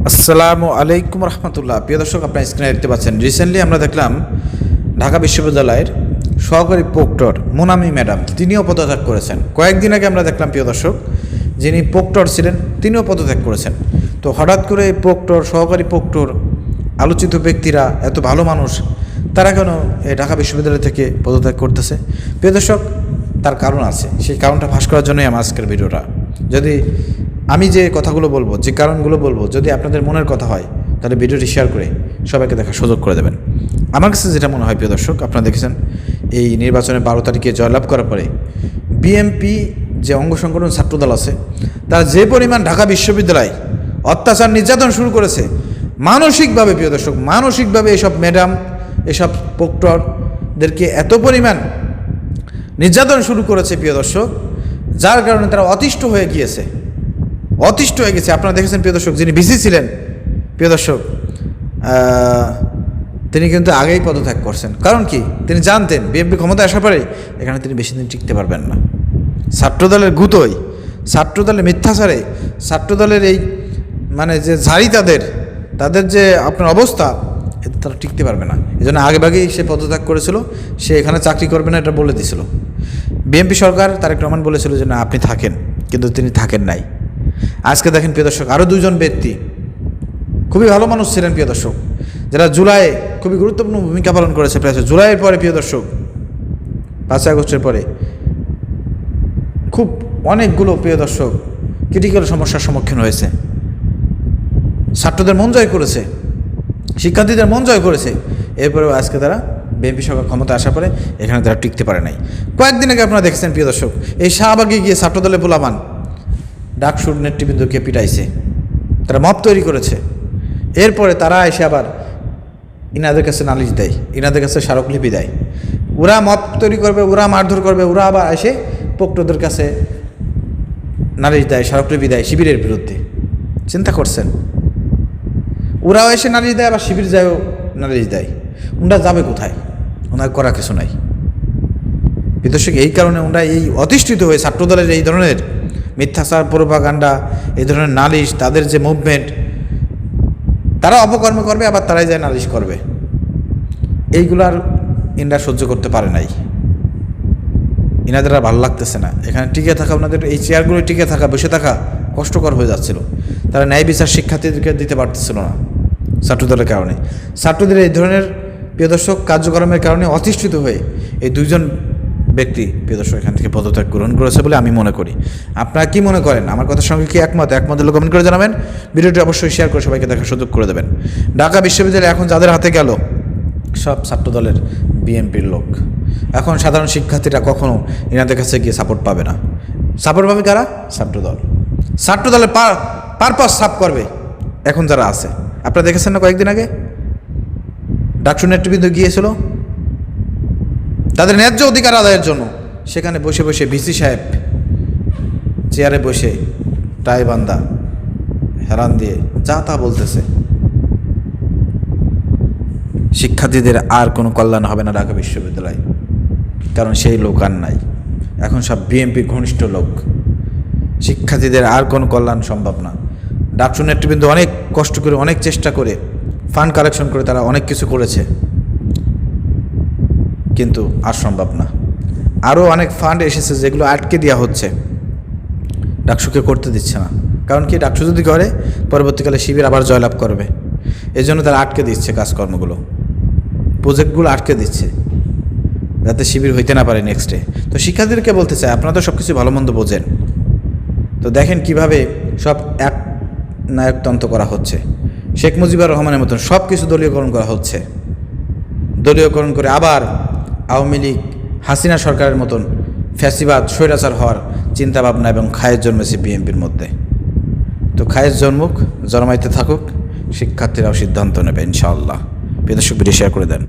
আসসালামু আলাইকুম রহমতুল্লাহ। প্রিয় দর্শক, আপনার স্ক্রিনে দেখতে পাচ্ছেন, রিসেন্টলি আমরা দেখলাম ঢাকা বিশ্ববিদ্যালয়ের সহকারী প্রক্টর মোনামি ম্যাডাম তিনিও পদত্যাগ করেছেন। কয়েকদিন আগে আমরা দেখলাম প্রিয় দর্শক, যিনি প্রক্টর ছিলেন তিনিও পদত্যাগ করেছেন। তো হঠাৎ করে প্রক্টর, সহকারী প্রক্টর, আলোচিত ব্যক্তিরা, এত ভালো মানুষ, তারা কেন এই ঢাকা বিশ্ববিদ্যালয় থেকে পদত্যাগ করতেছে? প্রিয় দর্শক, তার কারণ আছে। সেই কারণটা ফাঁস করার জন্যই আমার আজকের ভিডিওটা। যদি আমি যে কথাগুলো বলবো, যে কারণগুলো বলবো, যদি আপনাদের মনের কথা হয়, তাহলে ভিডিওটি শেয়ার করে সবাইকে দেখার সুযোগ করে দেবেন। আমার কাছে যেটা মনে হয় প্রিয় দর্শক, আপনারা দেখেছেন এই নির্বাচনে 12 তারিখে জয়লাভ করার পরে বিএনপি যে অঙ্গ সংগঠন ছাত্রদল আছে, তারা যে পরিমাণ ঢাকা বিশ্ববিদ্যালয় অত্যাচার নির্যাতন শুরু করেছে মানসিকভাবে, প্রিয় দর্শক, মানসিকভাবে এসব ম্যাডাম, এসব প্রক্টরদেরকে এত পরিমাণ নির্যাতন শুরু করেছে প্রিয় দর্শক, যার কারণে তারা অতিষ্ঠ হয়ে গিয়েছে। আপনারা দেখেছেন প্রিয় দর্শক, যিনি ভিসি ছিলেন প্রিয় দর্শক, তিনি কিন্তু আগেই পদত্যাগ করছেন। কারণ কি? তিনি জানতেন বিএনপি ক্ষমতায় আসার পরে এখানে তিনি বেশি দিন টিকতে পারবেন না। ছাত্রদলের গুতোয়, ছাত্রদলের মিথ্যাচারে, ছাত্রদলের এই মানে যে ঝাড়ি, তাদের যে আপনার অবস্থা, এতে তারা টিকতে পারবে না। এই জন্য আগেভাগেই সে পদত্যাগ করেছিল। সে এখানে চাকরি করবে না, এটা বলে দিয়েছিল। বিএনপি সরকার, তারেক রহমান বলেছিল যে না, আপনি থাকেন, কিন্তু তিনি থাকেন নাই। আজকে দেখেন প্রিয় দর্শক, আরও দুজন ব্যক্তি খুবই ভালো মানুষ ছিলেন প্রিয় দর্শক, যারা জুলাইয়ে খুবই গুরুত্বপূর্ণ ভূমিকা পালন করেছে। প্রায় জুলাইয়ের পরে প্রিয় দর্শক, 5 আগস্টের পরে খুব অনেকগুলো প্রিয় দর্শক ক্রিটিক্যাল সমস্যার সম্মুখীন হয়েছে। ছাত্রদের মন জয় করেছে, শিক্ষার্থীদের মন জয় করেছে। এরপরেও আজকে তারা বিএনপি সরকার ক্ষমতা আসার পরে এখানে তারা টিকতে পারে নাই। কয়েকদিন আগে আপনারা দেখছেন প্রিয় দর্শক, এই শাহবাগে গিয়ে ছাত্রদলের পোলাপান ডাকসুর নেতৃবৃন্দকে পিটাইছে, তারা মব তৈরি করেছে। এরপরে তারা এসে আবার ইনাদের কাছে নালিশ দেয়, ইনাদের কাছে স্মারকলিপি দেয়। ওরা মব তৈরি করবে, ওরা মারধর করবে, ওরা আবার এসে প্রক্টরদের কাছে নালিশ দেয়, স্মারকলিপি দেয় শিবিরের বিরুদ্ধে। চিন্তা করছেন? ওরাও এসে নালিশ দেয়, আবার শিবির যায়ও নালিশ দেয়। ওনারা যাবে কোথায়? ওনার করা কিছু নাই বিদর্শক। এই কারণে ওনারা এই অধিষ্ঠিত হয়ে ছাত্রদলের এই ধরনের মিথ্যাচার, প্রোপাগান্ডা, এই ধরনের নালিশ, তাদের যে মুভমেন্ট, তারা অপকর্ম করবে, আবার তারাই যায় নালিশ করবে। এইগুলার ইনারা সহ্য করতে পারে নাই। ইনাদের আর ভালো লাগতেছে না এখানে টিকে থাকা। ওনাদের এই চেয়ারগুলো টিকে থাকা, বসে থাকা কষ্টকর হয়ে যাচ্ছিল। তারা ন্যায় বিচার শিক্ষার্থীদেরকে দিতে পারতেছিল না ছাত্রদলের কারণে। ছাত্রদের এই ধরনের প্রিয় দর্শক কার্যক্রমের কারণে অতিষ্ঠিত হয়ে এই দুইজন ব্যক্তি প্রিয় দর্শক এখান থেকে পদত্যাগ গ্রহণ করেছে বলে আমি মনে করি। আপনারা কি মনে করেন? আমার কথার সঙ্গে কি একমত হলে কমেন্ট করে জানাবেন। ভিডিওটি অবশ্যই শেয়ার করে সবাইকে দেখার সুযোগ করে দেবেন। ঢাকা বিশ্ববিদ্যালয় এখন যাদের হাতে গেল, সব ছাত্রদলের বিএনপির লোক। এখন সাধারণ শিক্ষার্থীরা কখনো এনাদের কাছে গিয়ে সাপোর্ট পাবে না। সাপোর্ট পাবে কারা? ছাত্রদল। ছাত্রদলের পারপাস সাফ করবে এখন যারা আছে। আপনারা দেখেছেন না কয়েকদিন আগে ডাকসু নেতৃবৃন্দ গিয়েছিল তাদের ন্যায্য অধিকার আদায়ের জন্য। সেখানে বসে বসে ভিসি সাহেব চেয়ারে বসে টাই বান্দা হেরান দিয়ে যা তা বলতেছে। শিক্ষার্থীদের আর কোনো কল্যাণ হবে না ঢাকা বিশ্ববিদ্যালয়, কারণ সেই লোক আর নাই। এখন সব বিএনপির ঘনিষ্ঠ লোক। শিক্ষার্থীদের আর কোনো কল্যাণ সম্ভব না। ডাকসু নেতৃবৃন্দ অনেক কষ্ট করে, অনেক চেষ্টা করে, ফান্ড কালেকশন করে তারা অনেক কিছু করেছে, কিন্তু আর সম্ভব না। আরও অনেক ফান্ড এসেছে যেগুলো আটকে দেওয়া হচ্ছে, ডাকসুকে করতে দিচ্ছে না। কারণ কি? ডাকসু যদি করে পরবর্তীকালে শিবির আবার জয়লাভ করবে। এই জন্য তারা আটকে দিচ্ছে কাজকর্মগুলো, প্রজেক্টগুলো আটকে দিচ্ছে, যাতে শিবির হইতে না পারে নেক্সটে। তো শিক্ষার্থীদেরকে বলতে চাই, আপনারা তো সব কিছু ভালো মন্দ বোঝেন, তো দেখেন কিভাবে সব এক নায়কতন্ত্র করা হচ্ছে। শেখ মুজিবুর রহমানের মতন সব কিছু দলীয়করণ করা হচ্ছে। দলীয়করণ করে আবার আওয়ামী লীগ, হাসিনা সরকারের মতন ফ্যাসিবাদ, স্বৈরাচার হওয়ার চিন্তাভাবনা এবং খায়ের জন্মেছে বিএনপির মধ্যে। তো খায়ের জন্মাইতে থাকুক, শিক্ষার্থীরাও সিদ্ধান্ত নেবে ইনশাআল্লাহ। প্রিয় দর্শক, ভিডিও শেয়ার করে দেন।